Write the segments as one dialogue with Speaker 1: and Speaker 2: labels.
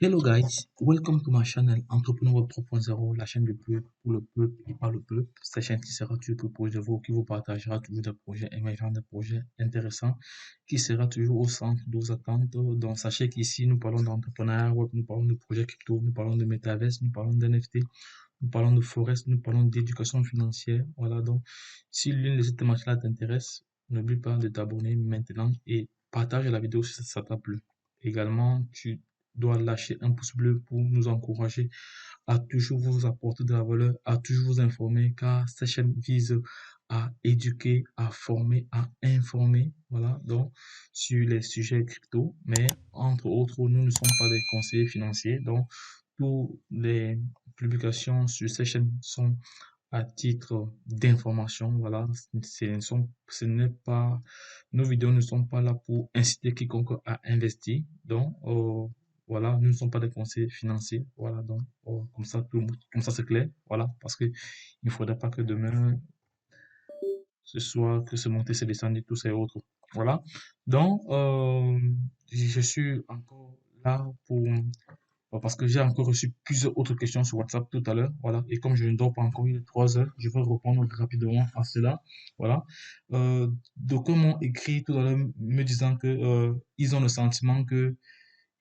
Speaker 1: Hello guys, welcome to my channel Entrepreneur Web 3.0, la chaîne du peuple pour le peuple et par le peuple. Cette chaîne qui sera toujours plus proche de vous, qui vous partagera toujours des projets émergents, des projets intéressants, qui sera toujours au centre de vos attentes. Donc sachez qu'ici nous parlons d'entrepreneuriat web, nous parlons de projets crypto, nous parlons de métaverse, nous parlons d'NFT, nous parlons de forest, nous parlons d'éducation financière. Voilà, donc si l'une de ces thématiques-là t'intéresse, n'oublie pas de t'abonner maintenant et partage la vidéo si ça t'a plu. Également, tu dois lâcher un pouce bleu pour nous encourager à toujours vous apporter de la valeur, à toujours vous informer, car cette chaîne vise à éduquer, à former, à informer, voilà, donc sur les sujets crypto, mais entre autres, nous ne sommes pas des conseillers financiers, donc toutes les publications sur cette chaîne sont à titre d'information, voilà, ce n'est pas, nos vidéos ne sont pas là pour inciter quiconque à investir, donc, voilà, nous ne sommes pas des conseillers financiers, voilà, donc, comme ça, comme ça c'est clair, voilà, parce que il ne faudrait pas que demain, ce soit que se monter, se descendre et tout ça et autres, voilà, donc, je suis encore là pour parce que j'ai encore reçu plusieurs autres questions sur WhatsApp tout à l'heure. Voilà. Et comme je ne dors pas encore, il est 3 heures, je vais répondre rapidement à cela. Voilà. Donc, m'ont écrit tout à l'heure me disant que ils ont le sentiment que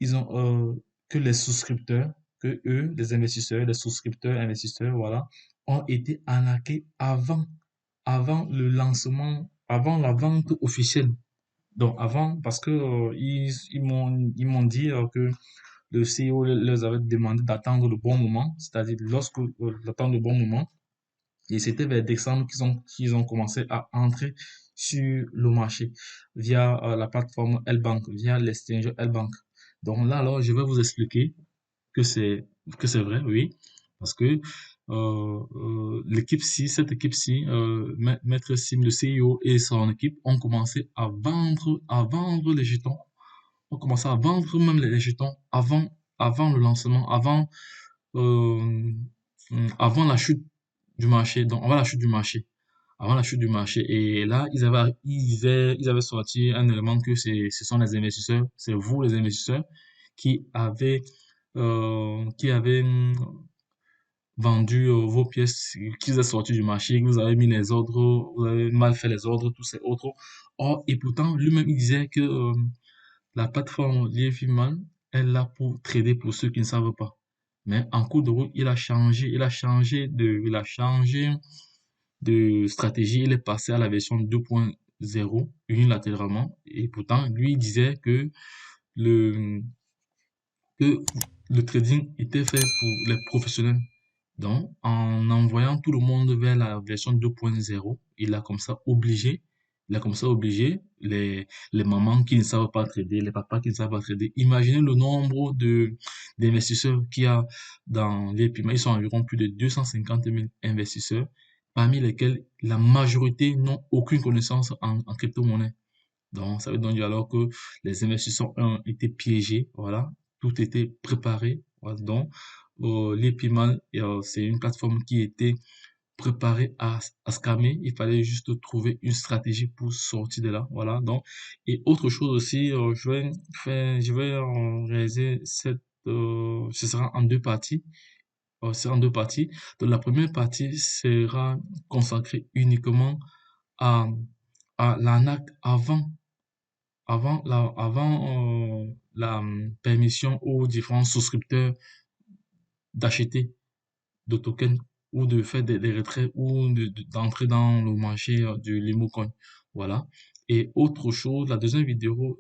Speaker 1: ils ont que les souscripteurs, que eux, les investisseurs, les souscripteurs, investisseurs, voilà, ont été arnaqués avant le lancement, avant la vente officielle. Donc avant, parce que ils m'ont dit que le CEO leur avait demandé d'attendre le bon moment, c'est-à-dire lorsque d'attendre le bon moment. Et c'était vers décembre qu'ils ont commencé à entrer sur le marché via la plateforme L-Bank, via l'exchanger L-Bank. Donc là, alors, je vais vous expliquer que c'est que c'est vrai, oui, parce que l'équipe-ci, cette équipe-ci, Maître Sim, le CEO et son équipe ont commencé à vendre les jetons, ont commencé à vendre même les jetons avant le lancement, euh, avant la chute du marché, donc avant la chute du marché. Avant la chute du marché. Et là, ils avaient sorti un élément que ce sont les investisseurs, c'est vous les investisseurs, qui avez vendu vos pièces, qui vous a sorti du marché, que vous avez mis les ordres, vous avez mal fait les ordres, tous ces autres. Or, et pourtant, lui-même, il disait que la plateforme Liefiman est là pour trader pour ceux qui ne savent pas. Mais en cours de route, il a changé de stratégie. Il est passé à la version 2.0 unilatéralement. Et pourtant, lui, il disait le, que le trading était fait pour les professionnels. Donc, en envoyant tout le monde vers la version 2.0, il a comme ça obligé les mamans qui ne savent pas trader, les papas qui ne savent pas trader. Imaginez le nombre d'investisseurs qu'il y a dans les PIMA. Ils sont environ plus de 250 000 investisseurs, parmi lesquels la majorité n'ont aucune connaissance en crypto-monnaie. Donc, ça veut donc dire alors que les investisseurs ont été piégés, voilà, tout était préparé. Voilà, donc, l'Epiman, c'est une plateforme qui était préparée à scammer. Il fallait juste trouver une stratégie pour sortir de là, voilà. Donc, et autre chose aussi, je vais réaliser ce sera en deux parties. C'est en deux parties. Donc, la première partie sera consacrée uniquement à, à l'arnaque avant la permission aux différents souscripteurs d'acheter de tokens ou de faire des retraits ou d'entrer dans le marché du Limocoin. Voilà. Et autre chose, la deuxième vidéo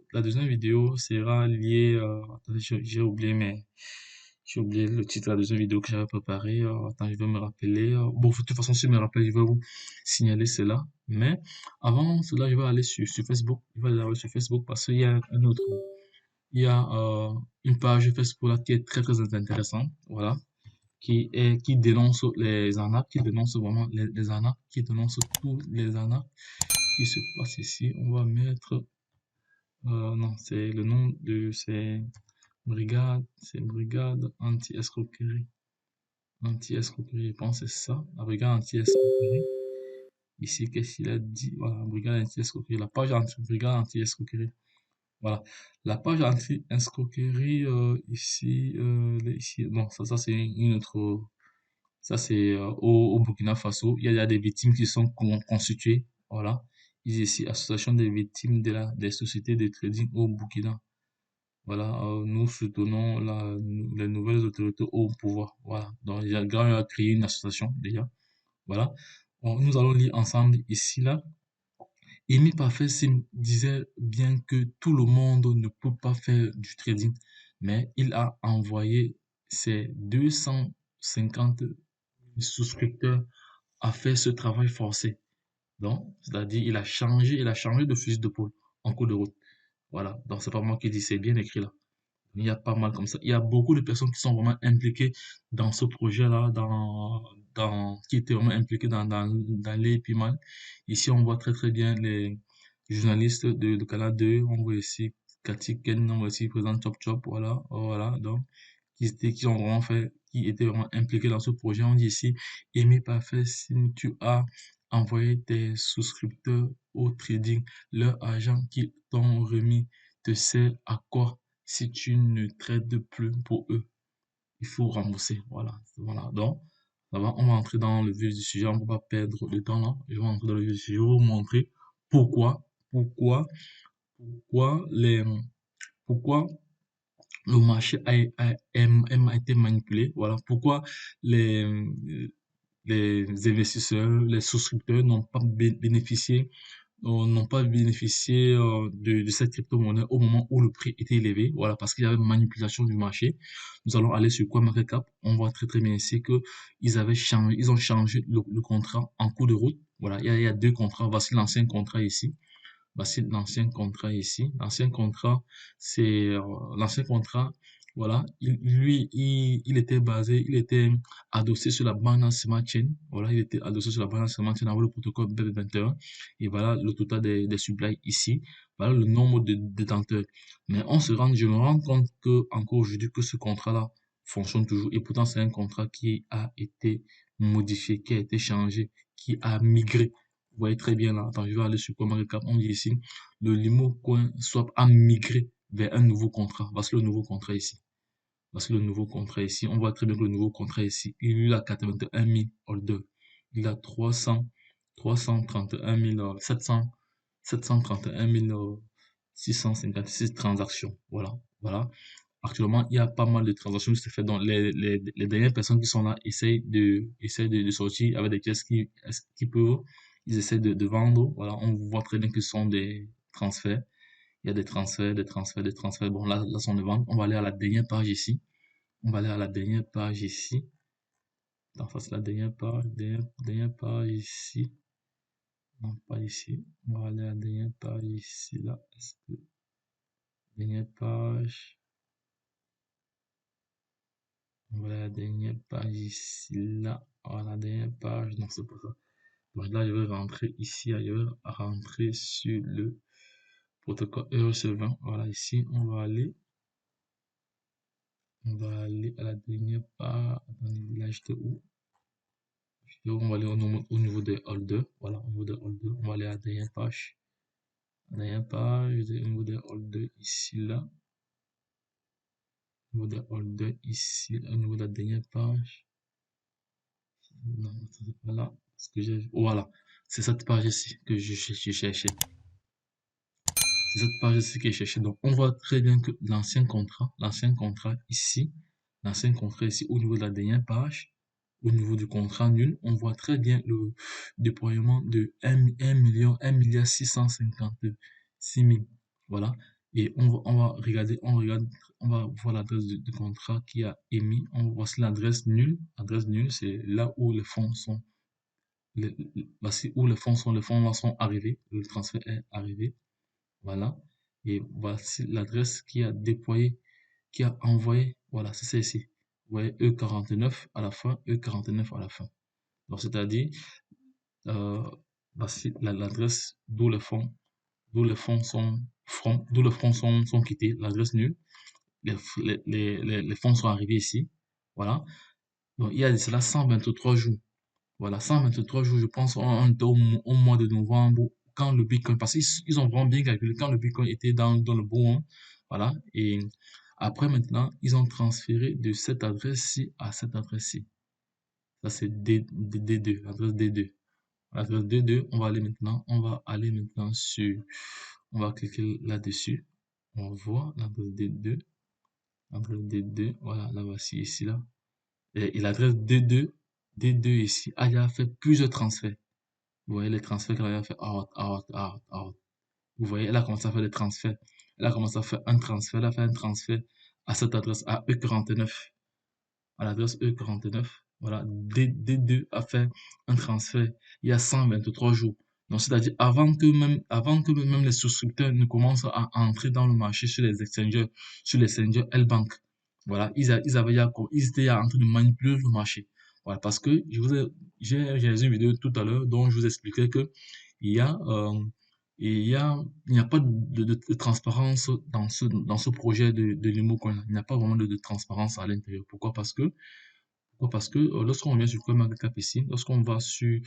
Speaker 1: sera liée, attendez, j'ai oublié le titre de la deuxième vidéo que j'avais préparée. Attends, je vais me rappeler. Bon, de toute façon, si je me rappelle, je vais vous signaler cela. Mais avant cela, je vais aller sur Facebook. Je vais aller sur Facebook parce qu'il y a une page Facebook là qui est très très intéressante. Voilà, qui dénonce les arnaques, qui dénonce vraiment les arnaques, qui dénonce tous les arnaques qui se passent ici. On va mettre, non, c'est le nom c'est brigade anti-escroquerie. Anti-escroquerie, je pense que c'est ça. La brigade anti-escroquerie. Ici, qu'est-ce qu'il a dit? Voilà, brigade anti-escroquerie. La page brigade anti-escroquerie. Voilà. La page anti-escroquerie, ici, ici, non, ça c'est une autre. Ça, c'est au Burkina Faso. Il y a des victimes qui sont constituées. Voilà. Ici, Association des victimes des sociétés de trading au Burkina. Voilà. Nous soutenons les nouvelles autorités au pouvoir. Voilà. Donc, il y a grand a créé une association déjà. Voilà. Bon, nous allons lire ensemble ici, là. Amy Parfait disait bien que tout le monde ne peut pas faire du trading, mais il a envoyé ses 250 souscripteurs à faire ce travail forcé. Donc, c'est-à-dire, il a changé de fusil de d'épaule en cours de route. Voilà. Donc, c'est pas moi qui dis, c'est bien écrit là. Il y a pas mal comme ça. Il y a beaucoup de personnes qui sont vraiment impliquées dans ce projet-là, qui étaient vraiment impliquées dans l'EPIMAN. Ici, on voit très très bien les journalistes de Canal 2. On voit ici Cathy Ken, on voit ici président Chop Chop. Voilà, voilà. Donc, qui ont vraiment fait, qui étaient vraiment impliqués dans ce projet. On dit ici, Aimé Parfait, si tu as envoyé tes souscripteurs au trading, leur argent qu'ils t'ont remis te sert à quoi si tu ne trades plus pour eux? Il faut rembourser. Voilà. Voilà. Donc, on va entrer dans le vif du sujet. On ne va pas perdre de temps là. Je vais entrer dans le vif du sujet. Je vais vous montrer pourquoi, pourquoi, pourquoi pourquoi le marché a été manipulé. Voilà pourquoi les, les investisseurs, les souscripteurs n'ont pas bénéficié de cette crypto-monnaie au moment où le prix était élevé. Voilà, parce qu'il y avait manipulation du marché. Nous allons aller sur CoinMarketCap. On voit très très bien ici que ils ont changé le contrat en cours de route. Voilà, il y a deux contrats. Voici l'ancien contrat ici. Voici l'ancien contrat ici. L'ancien contrat, voilà, il était basé, il était adossé sur la Binance Smart Chain. Voilà, il était adossé sur la Binance Smart Chain avec le protocole BEP21. Et voilà le total des supplies ici. Voilà le nombre de détenteurs. Mais je me rends compte que, encore aujourd'hui, que ce contrat-là fonctionne toujours. Et pourtant, c'est un contrat qui a été modifié, qui a été changé, qui a migré. Vous voyez très bien là. Attends, je vais aller sur CoinMarketCap. On dit ici, le Limo Coin Swap a migré vers un nouveau contrat. Voici le nouveau contrat ici. Voici le nouveau contrat ici. On voit très bien que le nouveau contrat ici, il a 81 000 orders. Il a 331 731 656 transactions. Voilà. Voilà. Actuellement, il y a pas mal de transactions qui se font. Donc, les dernières personnes qui sont là essayent de sortir avec des pièces qui peuvent, ils essaient de vendre. Voilà, on voit très bien que ce sont des transferts. Il y a des transferts, des transferts, des transferts. Bon, là, sont de vente. On va aller à la dernière page ici. On va aller à la dernière page ici. En face, la dernière page ici. Non, pas ici. On va aller à la dernière page ici, là. Dernière page. Voilà la dernière page ici, là. Voilà la dernière page. Non, c'est pas ça. Donc là, je vais rentrer ici ailleurs, rentrer sur le protocole ERC20. Voilà, ici, on va aller à la dernière page. Attendez, là, j'étais où? On va aller au niveau des holders. Voilà, au niveau des holders. On va aller à la dernière page. La dernière page, au niveau des holders ici, là. Au niveau des holders ici, au niveau de la dernière page. Non, c'est pas là. Parce que voilà. C'est cette page ici que je cherchais. C'est cette page ici que je cherchais. Donc, on voit très bien que l'ancien contrat ici, au niveau de la dernière page, au niveau du contrat nul, on voit très bien le déploiement de 1 million, 1 milliard 656 000. Voilà. Et on va regarder, on va voir l'adresse du contrat qui a émis. On voit l'adresse nulle. L'adresse nulle, c'est là où les fonds sont voici où les fonds là sont arrivés, le transfert est arrivé, voilà. Et voici l'adresse qui a déployé, qui a envoyé, voilà, c'est celle-ci. Vous voyez E49 à la fin, E49 à la fin. Donc, c'est-à-dire, euh, voici l'adresse d'où les fonds sont quittés, l'adresse nulle. Les fonds sont arrivés ici, voilà. Donc, il y a de cela 123 jours. Voilà, 123 jours, je pense, on était au mois de novembre quand le Bitcoin, parce qu'ils ont vraiment bien calculé quand le Bitcoin était dans le bon, voilà, et après maintenant, ils ont transféré de cette adresse-ci à cette adresse-ci. Ça, c'est D2, l'adresse D2. L'adresse D2, on va cliquer là-dessus. On voit l'adresse D2, voilà, la voici ici, là. Et l'adresse D2 ici, a déjà fait plusieurs transferts. Vous voyez les transferts qu'elle a fait, out. Vous voyez, elle a commencé à faire des transferts. Elle a commencé à faire un transfert, elle a fait un transfert à cette adresse, à E49, à l'adresse E49. Voilà, D2 a fait un transfert il y a 123 jours. Donc, c'est-à-dire avant que même les souscripteurs ne commencent à entrer dans le marché sur les exchangers L-Bank. Voilà, ils étaient en train de manipuler le marché. Voilà, parce que j'ai réalisé une vidéo tout à l'heure dont je vous expliquais que il y a, il n'y a pas de transparence dans ce projet de l'IMO. Il n'y a pas vraiment de transparence à l'intérieur. Pourquoi? Parce que lorsqu'on vient sur CoinMarketCap ici, lorsqu'on va sur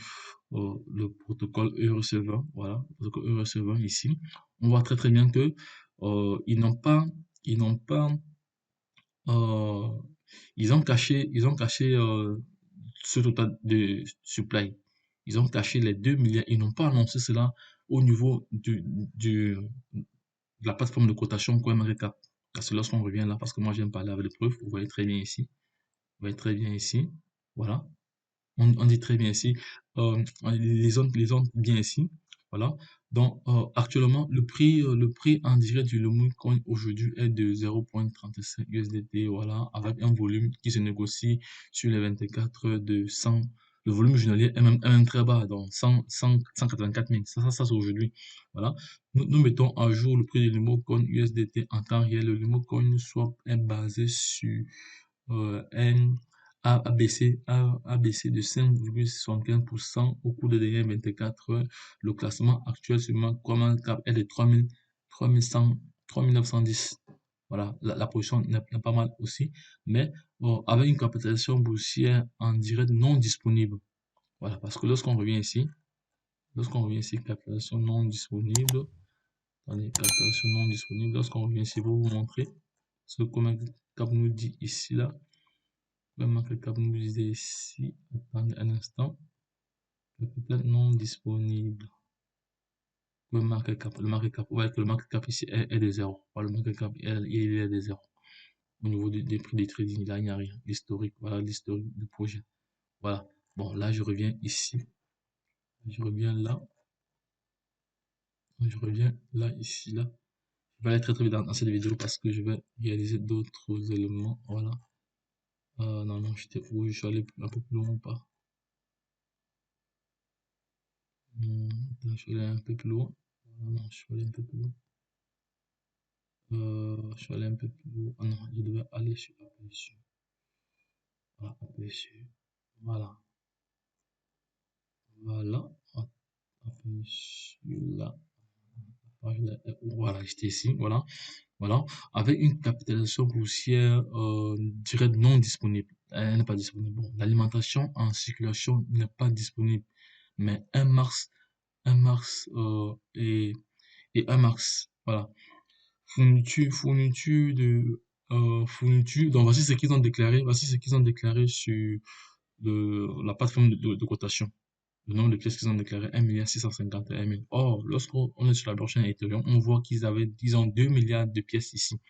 Speaker 1: le protocole e-receveur, voilà, le protocole e-receveur ici, on voit très très bien que ils n'ont pas, euh, ils ont caché ce total de supply. Ils ont caché les 2 milliards. Ils n'ont pas annoncé cela au niveau de la plateforme de cotation CoinMarketCap. Parce que lorsqu'on revient là, parce que moi j'aime parler avec les preuves, vous voyez très bien ici. Vous voyez très bien ici. Voilà. On dit très bien ici, les ondes bien ici, voilà. Donc, actuellement, le prix en direct du Lemu Coin aujourd'hui est de 0,35 USDT, voilà, avec un volume qui se négocie sur les 24 heures de 100. Le volume journalier est même très bas, donc 184 000. Ça c'est aujourd'hui. Voilà. Nous mettons à jour le prix du Lemu Coin USDT en temps réel. Le Lemu Coin Swap est basé sur un a baissé de 5,75% au cours des dernières 24 heures. Le classement actuel sur CoinMarketCap est de 3910. Voilà, la position n'est pas mal aussi, mais avec une capitalisation boursière en direct non disponible. Voilà, parce que lorsqu'on revient ici, capitalisation non disponible, attendez, capitalisation non disponible, lorsqu'on revient ici, pour vous montrer ce que CoinMarketCap nous dit ici, là. CoinMarketCap nous disait ici, attendez un instant, capital non disponible. Le market cap, ouais, que le market cap ici est de 0. Voilà, le market cap, il est de 0. Au niveau des prix des trading, là, il n'y a rien. L'historique, voilà, l'historique du projet. Voilà. Bon, là, je reviens ici. Je reviens là. Je reviens là, ici, là. Je vais aller très très vite dans cette vidéo parce que je vais réaliser d'autres éléments. Voilà. Non, j'étais où? Je suis allé un peu plus loin ou pas? Je suis allé un peu plus loin. Non, je suis allé un peu plus loin. Je suis allé un peu plus loin. Ah non, je devais aller sur aperçu. Voilà, aperçu. Voilà. Voilà. Aperçu là. Voilà, j'étais ici. Voilà. Voilà. Avec une capitalisation boursière directe non disponible. Elle n'est pas disponible. Bon, l'alimentation en circulation n'est pas disponible. Mais 1 mars et 1 mars. Voilà. Fourniture de fourniture. Donc voici ce qu'ils ont déclaré. Voici ce qu'ils ont déclaré sur la plateforme de cotation. Le nombre de pièces qu'ils ont déclaré 1 651 000. Or, lorsqu'on est sur la blockchain Ethereum, on voit qu'ils ont 2 milliards de pièces ici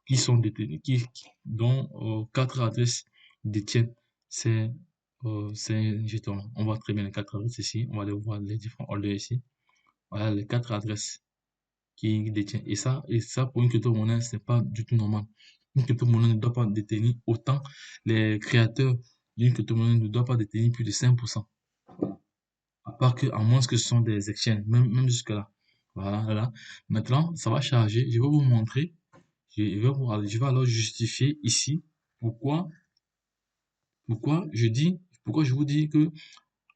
Speaker 1: qui sont détenues, dont 4 adresses détiennent ces jetons. On voit très bien les 4 adresses ici. On va aller voir les différents holders ici. Voilà les 4 adresses qui détient. Et ça pour une crypto-monnaie, c'est pas du tout normal. Une crypto-monnaie ne doit pas détenir autant. Les créateurs d'une crypto-monnaie ne doivent pas détenir plus de 5%. À part que, à moins que ce sont des exchanges, même jusque-là. Voilà, voilà. Maintenant, ça va charger. Je vais vous montrer. Je vais alors justifier ici pourquoi, pourquoi je vous dis que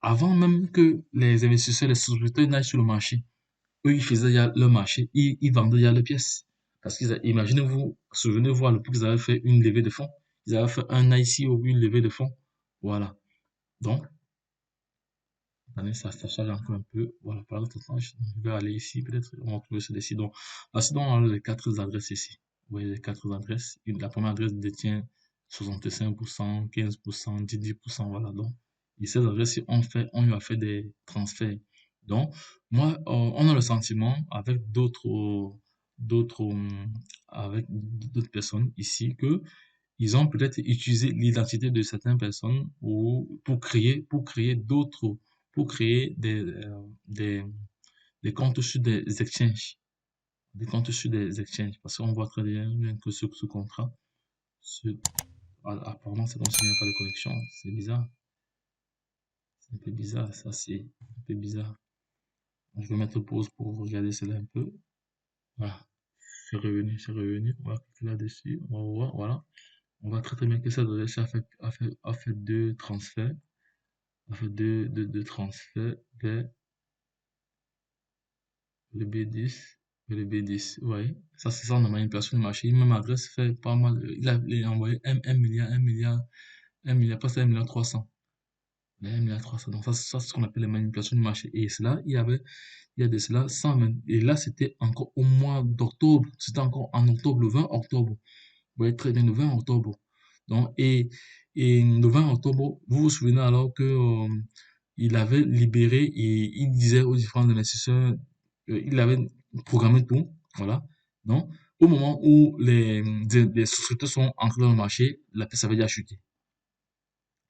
Speaker 1: avant même que les investisseurs, les souscripteurs n'aillent sur le marché, eux, ils faisaient déjà leur marché, ils vendaient déjà les pièces. Parce que, imaginez-vous, souvenez-vous, à l'époque, ils avaient fait une levée de fonds. Ils avaient fait un ICO, une levée de fonds. Voilà. Donc, Attendez, ça charge encore un peu. Voilà, par l'autre temps, je vais aller ici, peut-être, on va trouver sur site. Donc, là, sinon, on a les quatre adresses ici. Vous voyez les quatre adresses. La première adresse détient 65%, 15%, 10%, voilà. Donc, et ces adresses, on lui a fait des transferts. Donc, moi, on a le sentiment, avec d'autres personnes ici, que ils ont peut-être utilisé l'identité de certaines personnes ou pour créer des comptes sur des exchanges, parce qu'on voit très bien que ce contrat, ce, apparemment, c'est comme s'il n'y a pas de connexion. C'est bizarre. C'est un peu bizarre. Ça, c'est un peu bizarre. Je vais mettre pause pour regarder cela un peu. Voilà. C'est revenu. On va cliquer là-dessus. On va voir. Voilà. On voit très bien que ça a fait deux transferts. A fait deux transferts vers le B10. Vers le B10. Ouais. Ça, c'est ça, on a manipulation du marché. Même adresse fait pas mal. Il a envoyé 1 milliard, presque 1 milliard 300. 1 milliard 300. Donc, ça c'est ce qu'on appelle la manipulation du marché. Et cela, il y a de cela 100 et là, c'était encore au mois d'octobre. C'était encore en octobre, le 20 octobre. Vous voyez très bien, le 20 octobre. Donc, et le 20 octobre, vous vous souvenez alors que, il avait libéré et il disait aux différents investisseurs, il avait programmé tout. Voilà. Donc, au moment où les souscripteurs sont entrés dans le marché, la pièce avait déjà chuté.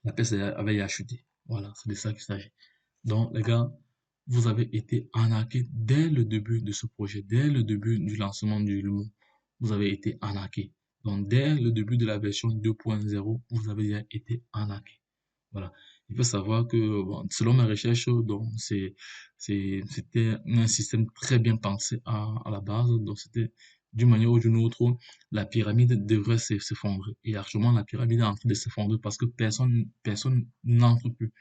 Speaker 1: La pièce avait déjà chuté. Voilà, c'est de ça qu'il s'agit. Donc, les gars, vous avez été arnaqués dès le début de ce projet, dès le début du lancement du Lumo. Vous avez été arnaqués. Donc, dès le début de la version 2.0, vous avez déjà été arnaqués. Voilà. Il faut savoir que, bon, selon mes recherches, donc, c'était un système très bien pensé à la base. Donc, c'était d'une manière ou d'une autre, la pyramide devrait s'effondrer. Et largement, la pyramide est en train de s'effondrer parce que personne n'entre plus.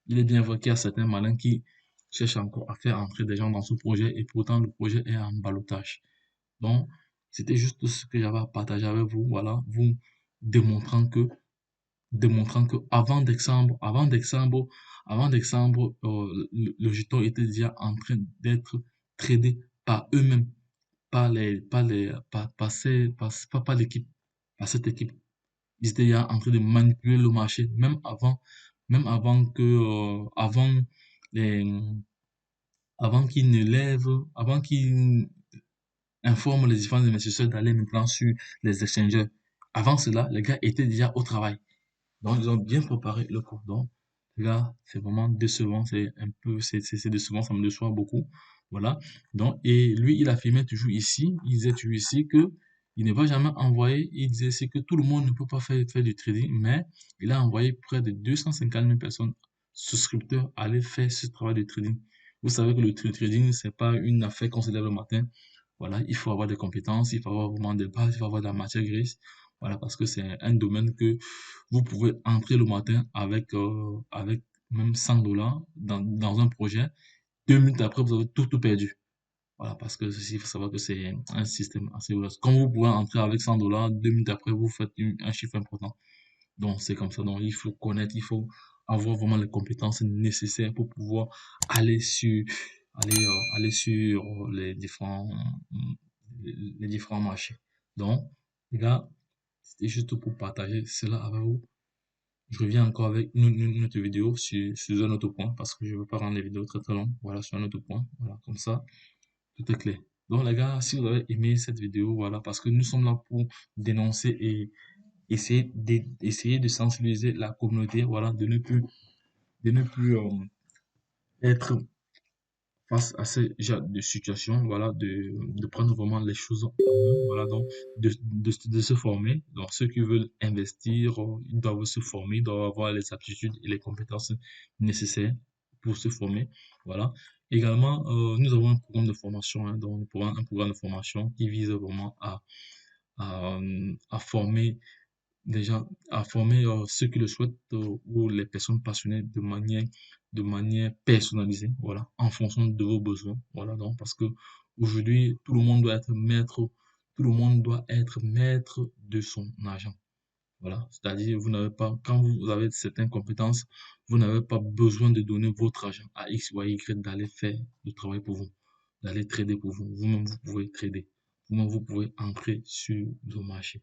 Speaker 1: Il est bien vrai qu'il y a certains malins qui cherchent encore à faire entrer des gens dans ce projet et pourtant le projet est en ballottage. Donc, c'était juste ce que j'avais à partager avec vous. Voilà, vous démontrant que, avant décembre, le jeton était déjà en train d'être tradé par eux-mêmes, pas l'équipe, par cette équipe. Ils étaient déjà en train de manipuler le marché, les, avant qu'ils informent les différents investisseurs d'aller maintenant sur les exchangers. Avant cela, les gars étaient déjà au travail. Donc, ils ont bien préparé le coup. Donc, là, c'est vraiment décevant. C'est décevant. Ça me déçoit beaucoup. Voilà. Donc, et lui, il disait toujours ici que il ne va jamais envoyer. Il disait ici que tout le monde ne peut pas faire du trading, mais il a envoyé près de 250 000 personnes souscripteurs aller faire ce travail de trading. Vous savez que le trading, c'est pas une affaire qu'on se lève le matin. Voilà. Il faut avoir des compétences, il faut avoir vraiment des bases, il faut avoir de la matière grise. Voilà. Parce que c'est un domaine que vous pouvez entrer le matin avec même 100 dollars dans un projet. 2 minutes après, vous avez tout perdu. Voilà, parce que ceci, il faut savoir que c'est un système assez ouvert. Comme vous pouvez entrer avec 100 dollars, 2 minutes après, vous faites un chiffre important. Donc, c'est comme ça. Donc, il faut avoir vraiment les compétences nécessaires pour pouvoir aller sur, aller sur les différents marchés. Donc, les gars, c'était juste pour partager cela avec vous. Je reviens encore avec une autre vidéo sur un autre point parce que je ne veux pas rendre les vidéos très très longues. Voilà, sur un autre point. Voilà, comme ça, tout est clair. Donc les gars, si vous avez aimé cette vidéo, voilà, parce que nous sommes là pour dénoncer et essayer de sensibiliser la communauté, voilà, de ne plus être face à ce genre de situation, voilà, de prendre vraiment les choses en main, voilà, donc de se former. Donc, ceux qui veulent investir, ils doivent se former, ils doivent avoir les aptitudes et les compétences nécessaires pour se former, voilà. Également, nous avons un programme de formation, hein, donc un programme de formation qui vise vraiment à former déjà à former ceux qui le souhaitent ou les personnes passionnées de manière personnalisée, voilà, en fonction de vos besoins, voilà, donc parce que aujourd'hui tout le monde doit être maître de son argent, Voilà, c'est-à-dire vous n'avez pas, quand vous avez certaines compétences, vous n'avez pas besoin de donner votre argent à X ou à Y d'aller faire le travail pour vous, d'aller trader pour vous. Vous-même, vous pouvez trader. Vous-même, vous pouvez entrer sur le marché.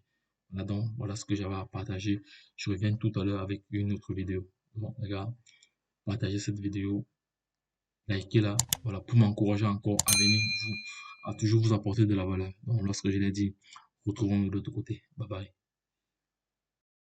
Speaker 1: Voilà donc, voilà ce que j'avais à partager. Je reviens tout à l'heure avec une autre vidéo. Bon, les gars, partagez cette vidéo, likez-la, voilà, pour m'encourager encore à venir à toujours vous apporter de la valeur. Donc, lorsque je l'ai dit, retrouvons-nous de l'autre côté. Bye bye.